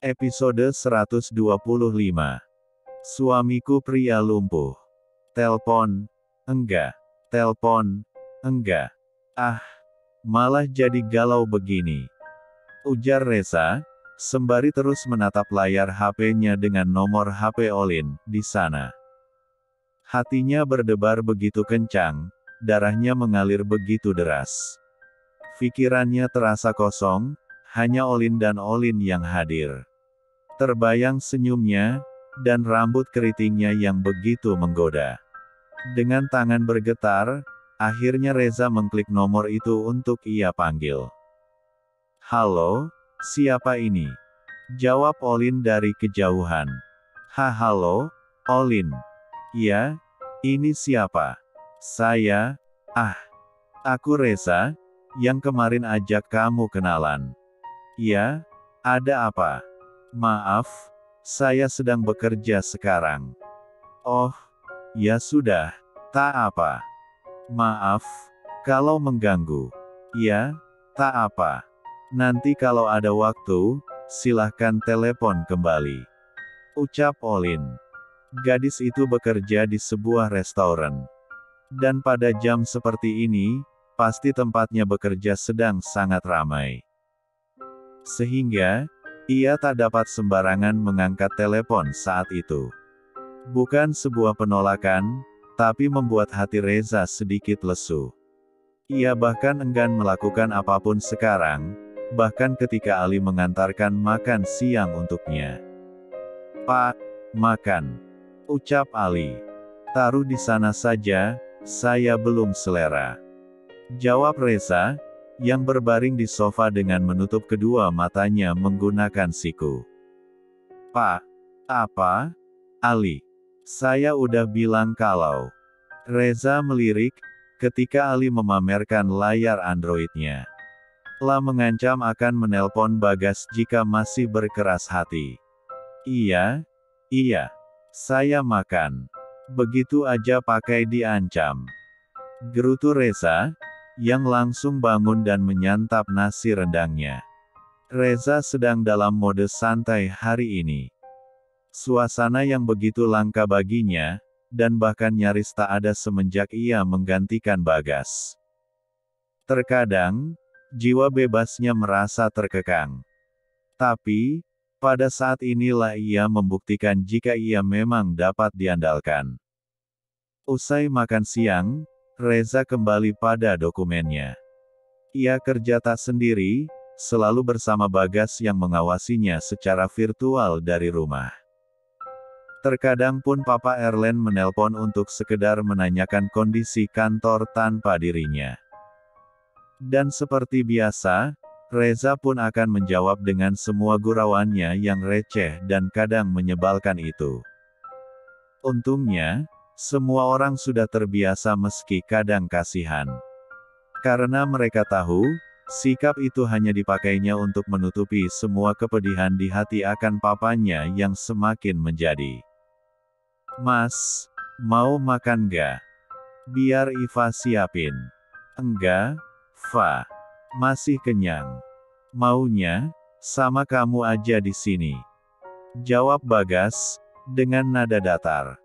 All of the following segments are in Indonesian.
Episode 125. Suamiku pria lumpuh. Telpon, enggak. Telpon, enggak. Ah, malah jadi galau begini. Ujar Reza, sembari terus menatap layar HP-nya dengan nomor HP Olin, di sana. Hatinya berdebar begitu kencang, darahnya mengalir begitu deras. Pikirannya terasa kosong, hanya Olin dan Olin yang hadir. Terbayang senyumnya, dan rambut keritingnya yang begitu menggoda. Dengan tangan bergetar, akhirnya Reza mengklik nomor itu untuk ia panggil. Halo, siapa ini? Jawab Olin dari kejauhan. Halo, Olin. Ya, ini siapa? Saya, aku Reza, yang kemarin ajak kamu kenalan. Ya, ada apa? Maaf, saya sedang bekerja sekarang. Oh, ya sudah, tak apa. Maaf, kalau mengganggu. Ya, tak apa. Nanti kalau ada waktu, silahkan telepon kembali. Ucap Olin. Gadis itu bekerja di sebuah restoran. Dan pada jam seperti ini, pasti tempatnya bekerja sedang sangat ramai. Sehingga, ia tak dapat sembarangan mengangkat telepon saat itu. Bukan sebuah penolakan, tapi membuat hati Reza sedikit lesu. Ia bahkan enggan melakukan apapun sekarang, bahkan ketika Ali mengantarkan makan siang untuknya. Pak, makan. Ucap Ali. Taruh di sana saja, saya belum selera. Jawab Reza, yang berbaring di sofa dengan menutup kedua matanya menggunakan siku. Pak, apa? Ali. Saya udah bilang kalau. Reza melirik, ketika Ali memamerkan layar Android-nya. La mengancam akan menelpon Bagas jika masih berkeras hati. Iya, saya makan. Begitu aja pakai diancam. Gerutu Reza, yang langsung bangun dan menyantap nasi rendangnya. Reza sedang dalam mode santai hari ini. Suasana yang begitu langka baginya, dan bahkan nyaris tak ada semenjak ia menggantikan Bagas. Terkadang, jiwa bebasnya merasa terkekang. Tapi, pada saat inilah ia membuktikan jika ia memang dapat diandalkan. Usai makan siang, Reza kembali pada dokumennya. Ia kerja tak sendiri, selalu bersama Bagas yang mengawasinya secara virtual dari rumah. Terkadang pun Papa Erlen menelpon untuk sekedar menanyakan kondisi kantor tanpa dirinya. Dan seperti biasa, Reza pun akan menjawab dengan semua gurauannya yang receh dan kadang menyebalkan itu. Untungnya, semua orang sudah terbiasa meski kadang kasihan. Karena mereka tahu, sikap itu hanya dipakainya untuk menutupi semua kepedihan di hati akan papanya yang semakin menjadi. Mas, mau makan gak? Biar Iva siapin. Enggak, Va. Masih kenyang. Maunya, sama kamu aja di sini. Jawab Bagas, dengan nada datar.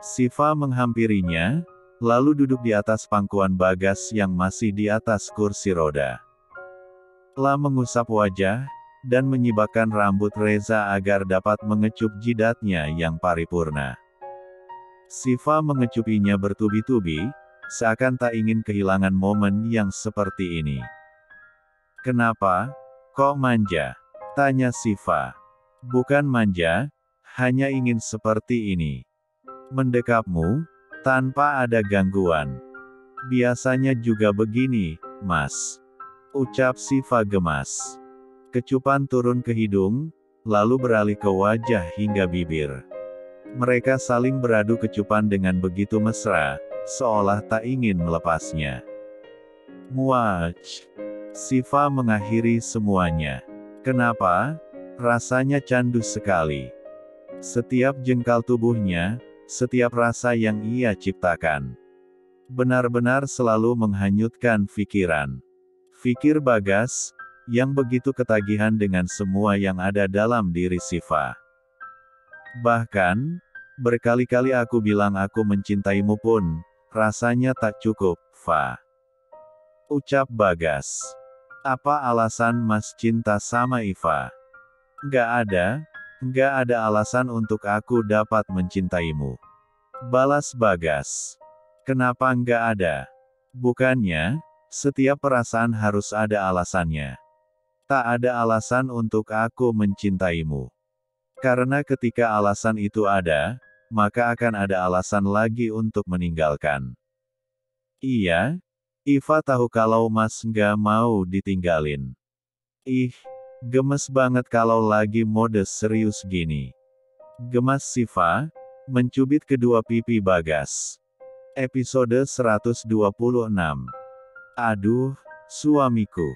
Siva menghampirinya, lalu duduk di atas pangkuan Bagas yang masih di atas kursi roda. La mengusap wajah, dan menyibakkan rambut Reza agar dapat mengecup jidatnya yang paripurna. Siva mengecupinya bertubi-tubi, seakan tak ingin kehilangan momen yang seperti ini. Kenapa? Kok manja? Tanya Siva. Bukan manja, hanya ingin seperti ini. Mendekapmu, tanpa ada gangguan. Biasanya juga begini, Mas. Ucap Siva gemas. Kecupan turun ke hidung, lalu beralih ke wajah hingga bibir. Mereka saling beradu kecupan dengan begitu mesra, seolah tak ingin melepasnya. Muach. Siva mengakhiri semuanya. Kenapa? Rasanya candu sekali. Setiap jengkal tubuhnya, setiap rasa yang ia ciptakan, benar-benar selalu menghanyutkan pikiran. Pikir Bagas, yang begitu ketagihan dengan semua yang ada dalam diri Siva. Bahkan, berkali-kali aku bilang aku mencintaimu pun, rasanya tak cukup, Fa. Ucap Bagas. Apa alasan Mas cinta sama Iva? Nggak ada alasan untuk aku dapat mencintaimu. Balas Bagas. Kenapa nggak ada? Bukannya, setiap perasaan harus ada alasannya. Tak ada alasan untuk aku mencintaimu. Karena ketika alasan itu ada, maka akan ada alasan lagi untuk meninggalkan. Iya, Iva tahu kalau Mas nggak mau ditinggalin. Ih, gemes banget kalau lagi mode serius gini. Gemas Siva, mencubit kedua pipi Bagas. Episode 126. Aduh, suamiku.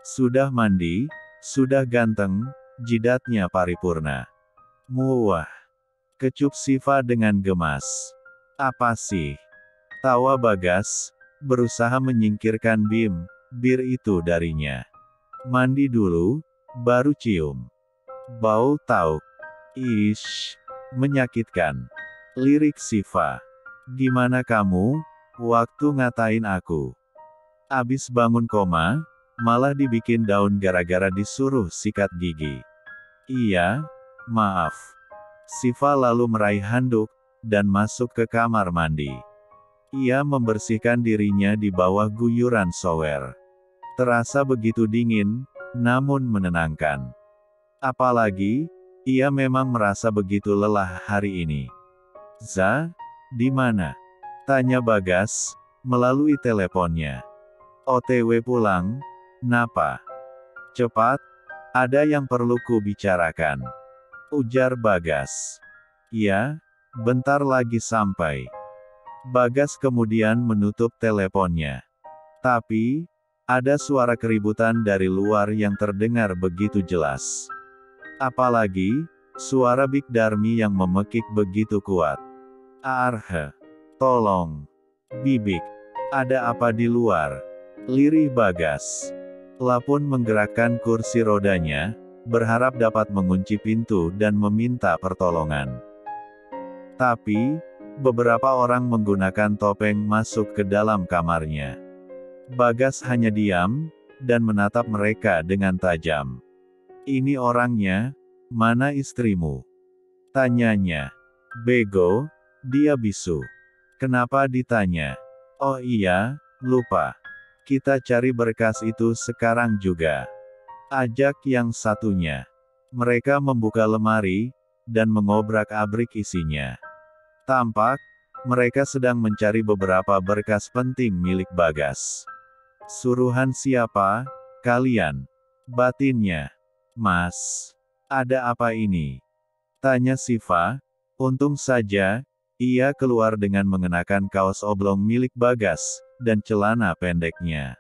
Sudah mandi, sudah ganteng, jidatnya paripurna. Muah. Kecup Siva dengan gemas. Apa sih? Tawa Bagas, berusaha menyingkirkan bir itu darinya. Mandi dulu, baru cium. Bau tauk. Ish, menyakitkan. Lirik Siva. Gimana kamu, waktu ngatain aku? Abis bangun koma, malah dibikin down gara-gara disuruh sikat gigi. Iya, maaf. Siva lalu meraih handuk, dan masuk ke kamar mandi. Ia membersihkan dirinya di bawah guyuran shower. Terasa begitu dingin, namun menenangkan. Apalagi, ia memang merasa begitu lelah hari ini. Za, di mana? Tanya Bagas, melalui teleponnya. OTW pulang, napa? Cepat, ada yang perlu ku bicarakan. Ujar Bagas. Ya, bentar lagi sampai. Bagas kemudian menutup teleponnya. Tapi, ada suara keributan dari luar yang terdengar begitu jelas. Apalagi, suara Big Darmi yang memekik begitu kuat. Arhe. Tolong. Bibik. Ada apa di luar? Lirih Bagas. Lapun menggerakkan kursi rodanya, berharap dapat mengunci pintu dan meminta pertolongan. Tapi, beberapa orang menggunakan topeng masuk ke dalam kamarnya. Bagas hanya diam, dan menatap mereka dengan tajam. Ini orangnya, mana istrimu? Tanyanya. Bego, dia bisu. Kenapa ditanya? Oh iya, lupa. Kita cari berkas itu sekarang juga. Ajak yang satunya. Mereka membuka lemari, dan mengobrak-abrik isinya. Tampak, mereka sedang mencari beberapa berkas penting milik Bagas. Suruhan siapa, kalian? Batinnya. Mas. Ada apa ini? Tanya Siva. Untung saja, ia keluar dengan mengenakan kaos oblong milik Bagas, dan celana pendeknya.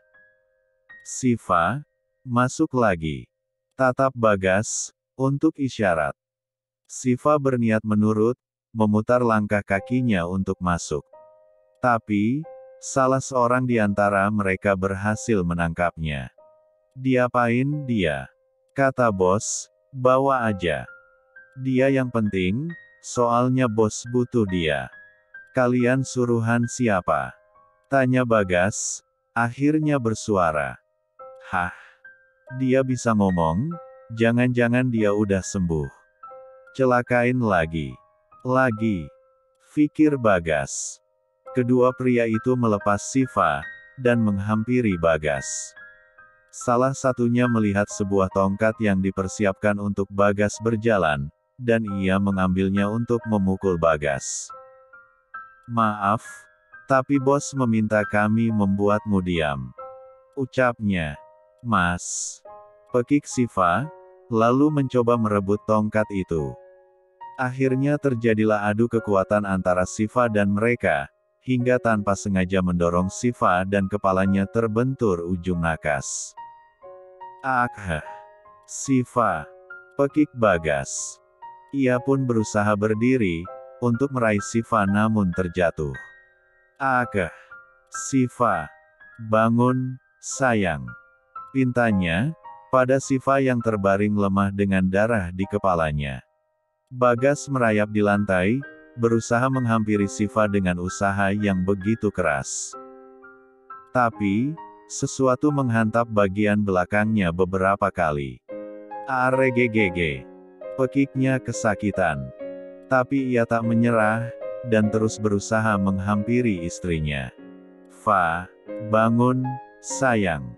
Siva. Masuk lagi. Tatap Bagas, untuk isyarat. Siva berniat menurut, memutar langkah kakinya untuk masuk. Tapi, salah seorang di antara mereka berhasil menangkapnya. Diapain dia? Kata bos, bawa aja. Dia yang penting, soalnya bos butuh dia. Kalian suruhan siapa? Tanya Bagas, akhirnya bersuara. Hah? Dia bisa ngomong? Jangan-jangan dia udah sembuh. Celakain lagi. Lagi. Fikir Bagas. Kedua pria itu melepas Siva, dan menghampiri Bagas. Salah satunya melihat sebuah tongkat yang dipersiapkan untuk Bagas berjalan, dan ia mengambilnya untuk memukul Bagas. Maaf, tapi bos meminta kami membuatmu diam. Ucapnya. Mas. Pekik Siva, lalu mencoba merebut tongkat itu. Akhirnya terjadilah adu kekuatan antara Siva dan mereka, hingga tanpa sengaja mendorong Siva dan kepalanya terbentur ujung nakas. Akhah. Siva. Pekik Bagas. Ia pun berusaha berdiri, untuk meraih Siva namun terjatuh. Akhah. Siva. Bangun, sayang. Pintanya. pada Siva yang terbaring lemah dengan darah di kepalanya. Bagas merayap di lantai, berusaha menghampiri Siva dengan usaha yang begitu keras. Tapi, sesuatu menghantam bagian belakangnya beberapa kali. Aregegege. Pekiknya kesakitan. Tapi ia tak menyerah, dan terus berusaha menghampiri istrinya. "Fa, bangun, sayang."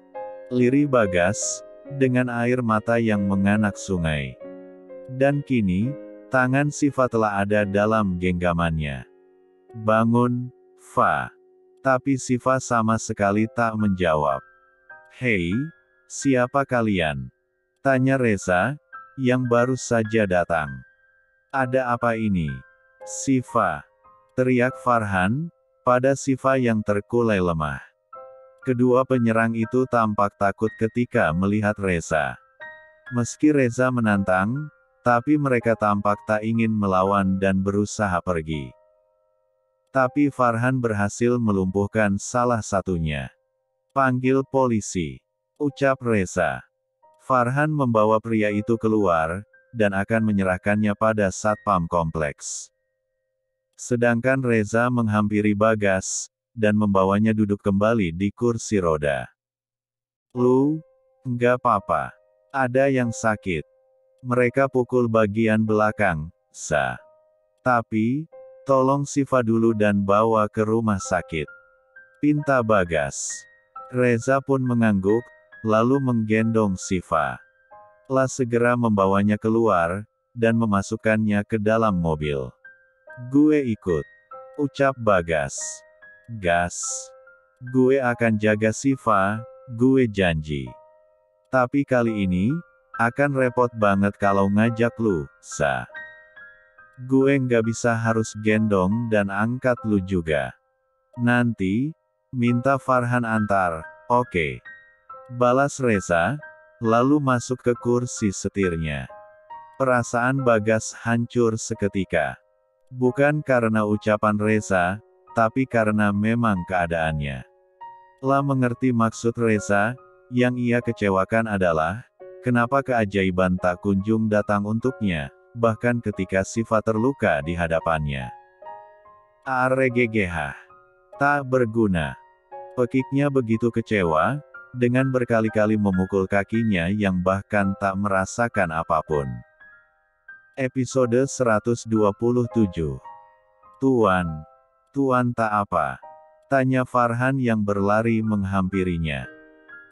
Lirih Bagas, dengan air mata yang menganak sungai. Dan kini, tangan Siva telah ada dalam genggamannya. "Bangun, Fa." Tapi Siva sama sekali tak menjawab. "Hei, siapa kalian?" tanya Reza, yang baru saja datang. "Ada apa ini, Siva?" teriak Farhan, pada Siva yang terkulai lemah. Kedua penyerang itu tampak takut ketika melihat Reza. Meski Reza menantang, tapi mereka tampak tak ingin melawan dan berusaha pergi. Tapi Farhan berhasil melumpuhkan salah satunya. "Panggil polisi," ucap Reza. Farhan membawa pria itu keluar, dan akan menyerahkannya pada Satpam kompleks. Sedangkan Reza menghampiri Bagas, dan membawanya duduk kembali di kursi roda. "Lu, enggak apa-apa. Ada yang sakit." Mereka pukul bagian belakang, Sa. "Tapi, tolong Siva dulu dan bawa ke rumah sakit," pinta Bagas. Reza pun mengangguk, lalu menggendong Siva. Lah segera membawanya keluar, dan memasukkannya ke dalam mobil. "Gue ikut," ucap Bagas. "Gas. Gue akan jaga Siva, gue janji. Tapi kali ini, akan repot banget kalau ngajak lu, Sa. Gue nggak bisa harus gendong dan angkat lu juga. Nanti, minta Farhan antar, oke?" balas Reza, lalu masuk ke kursi setirnya. Perasaan Bagas hancur seketika. Bukan karena ucapan Reza, tapi karena memang keadaannya. Lah mengerti maksud Reza, yang ia kecewakan adalah, kenapa keajaiban tak kunjung datang untuknya, bahkan ketika Siva terluka di hadapannya. Aregegeh. Tak berguna. Pekiknya begitu kecewa, dengan berkali-kali memukul kakinya yang bahkan tak merasakan apapun. Episode 127. "Tuan. Tuan tak apa?" tanya Farhan yang berlari menghampirinya.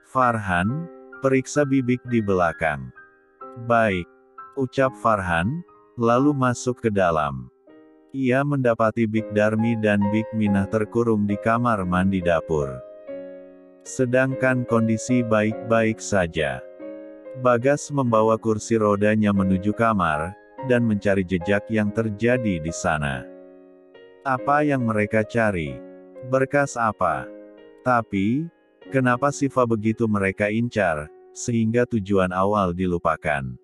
"Farhan, periksa bibik di belakang." "Baik," ucap Farhan, lalu masuk ke dalam. Ia mendapati Bik Darmi dan Bik Minah terkurung di kamar mandi dapur. Sedangkan kondisi baik-baik saja. Bagas membawa kursi rodanya menuju kamar, dan mencari jejak yang terjadi di sana. Apa yang mereka cari? Berkas apa? Tapi, kenapa Siva begitu mereka incar, sehingga tujuan awal dilupakan?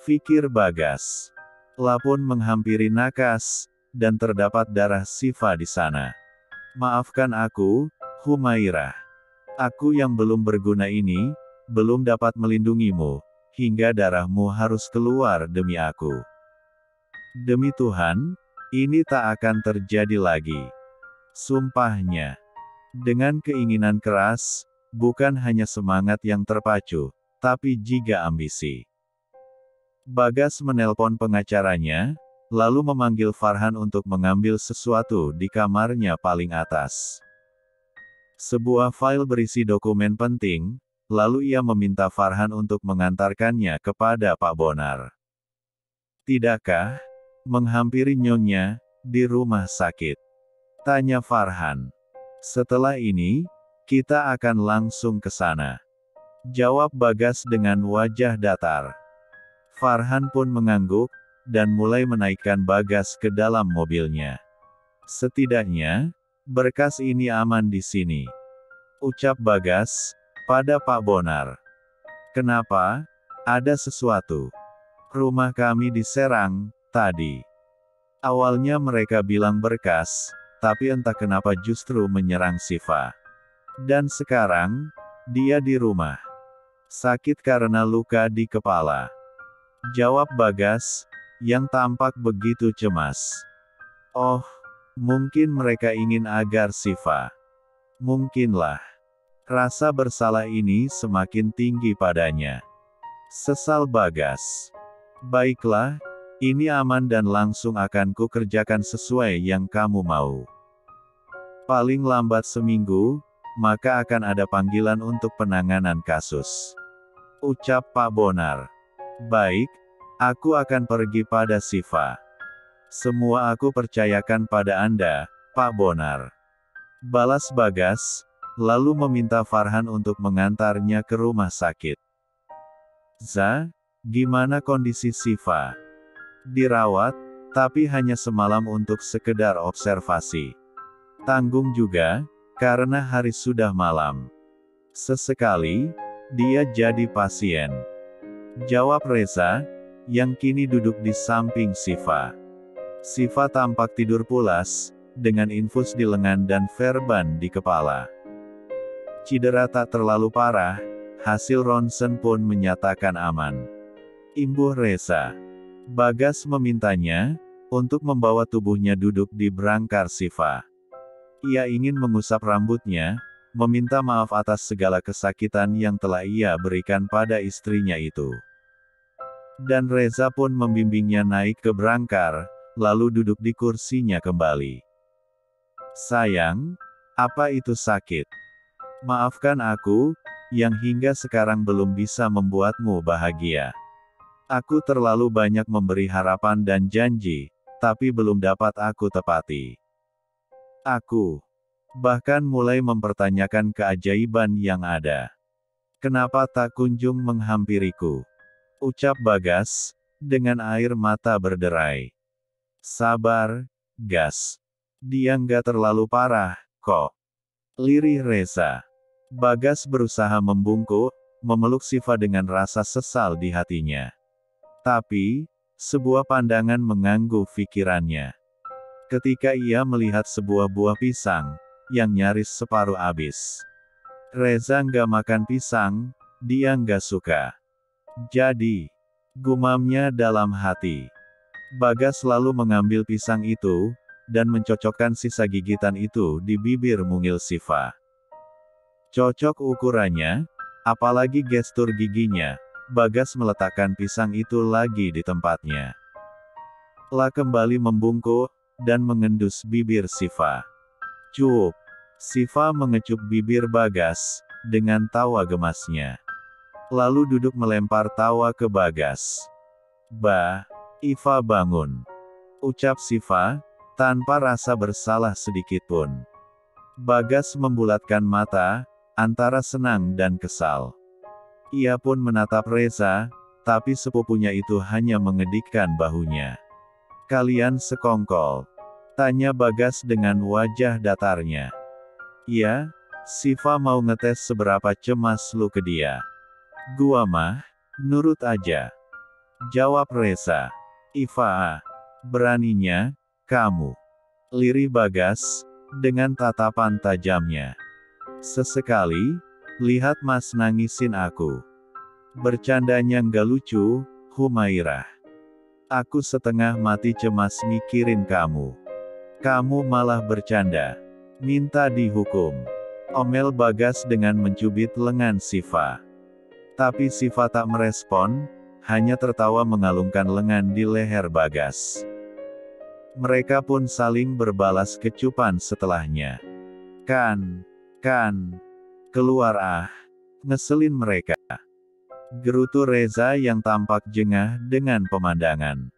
Fikir Bagas. Lah pun menghampiri Nakas, dan terdapat darah Siva di sana. "Maafkan aku, Humairah. Aku yang belum berguna ini, belum dapat melindungimu, hingga darahmu harus keluar demi aku. Demi Tuhan, ini tak akan terjadi lagi." Sumpahnya. Dengan keinginan keras, bukan hanya semangat yang terpacu, tapi juga ambisi. Bagas menelpon pengacaranya, lalu memanggil Farhan untuk mengambil sesuatu di kamarnya paling atas. Sebuah file berisi dokumen penting, lalu ia meminta Farhan untuk mengantarkannya kepada Pak Bonar. "Tidakkah menghampiri Nyonya di rumah sakit?" tanya Farhan. "Setelah ini, kita akan langsung ke sana," jawab Bagas dengan wajah datar. Farhan pun mengangguk, dan mulai menaikkan Bagas ke dalam mobilnya. "Setidaknya, berkas ini aman di sini," ucap Bagas, pada Pak Bonar. "Kenapa? Ada sesuatu? Rumah kami diserang, tadi. Awalnya mereka bilang berkas, tapi entah kenapa justru menyerang Siva. Dan sekarang, dia di rumah." Sakit karena luka di kepala. Jawab Bagas, yang tampak begitu cemas. Oh, mungkin mereka ingin agar Siva. Mungkinlah. Rasa bersalah ini semakin tinggi padanya. Sesal Bagas. Baiklah, ini aman dan langsung akan kukerjakan sesuai yang kamu mau. Paling lambat seminggu, maka akan ada panggilan untuk penanganan kasus. Ucap Pak Bonar. Baik, aku akan pergi pada Siva. Semua aku percayakan pada Anda, Pak Bonar. Balas Bagas, lalu meminta Farhan untuk mengantarnya ke rumah sakit. Za, gimana kondisi Siva? Dirawat, tapi hanya semalam untuk sekedar observasi. Tanggung juga, karena hari sudah malam. Sesekali, dia jadi pasien. Jawab Reza, yang kini duduk di samping Siva. Siva tampak tidur pulas, dengan infus di lengan dan verban di kepala. Cedera tak terlalu parah, hasil ronsen pun menyatakan aman. Imbuh Reza. Bagas memintanya, untuk membawa tubuhnya duduk di brangkar Siva. Ia ingin mengusap rambutnya, meminta maaf atas segala kesakitan yang telah ia berikan pada istrinya itu. Dan Reza pun membimbingnya naik ke brangkar, lalu duduk di kursinya kembali. Sayang, apa itu sakit? Maafkan aku, yang hingga sekarang belum bisa membuatmu bahagia. Aku terlalu banyak memberi harapan dan janji, tapi belum dapat aku tepati. Aku bahkan mulai mempertanyakan keajaiban yang ada. Kenapa tak kunjung menghampiriku? Ucap Bagas, dengan air mata berderai. Sabar, Gas. Dia nggak terlalu parah, kok. Lirih Reza. Bagas berusaha membungkuk, memeluk Siva dengan rasa sesal di hatinya. Tapi, sebuah pandangan mengganggu pikirannya. Ketika ia melihat sebuah buah pisang, yang nyaris separuh habis. Reza nggak makan pisang, dia nggak suka. Jadi, gumamnya dalam hati. Bagas lalu mengambil pisang itu, dan mencocokkan sisa gigitan itu di bibir mungil Siva. Cocok ukurannya, apalagi gestur giginya. Bagas meletakkan pisang itu lagi di tempatnya. La kembali membungkuk, dan mengendus bibir Siva. Cuup. Siva mengecup bibir Bagas, dengan tawa gemasnya. Lalu duduk melempar tawa ke Bagas. Bah, Iva bangun. Ucap Siva, tanpa rasa bersalah sedikitpun. Bagas membulatkan mata, antara senang dan kesal. Ia pun menatap Reza, tapi sepupunya itu hanya mengedikkan bahunya. Kalian sekongkol? Tanya Bagas dengan wajah datarnya. Iya, Siva mau ngetes seberapa cemas lu ke dia. Gua mah, nurut aja. Jawab Reza. Iva, beraninya, kamu. Lirih Bagas, dengan tatapan tajamnya. Sesekali, lihat mas nangisin aku. Bercandanya nggak lucu, Humairah. Aku setengah mati cemas mikirin kamu. Kamu malah bercanda. Minta dihukum. Omel Bagas dengan mencubit lengan Siva. Tapi Siva tak merespon, hanya tertawa mengalungkan lengan di leher Bagas. Mereka pun saling berbalas kecupan setelahnya. Kan, keluar ngeselin mereka. Gerutu Reza yang tampak jengah dengan pemandangan.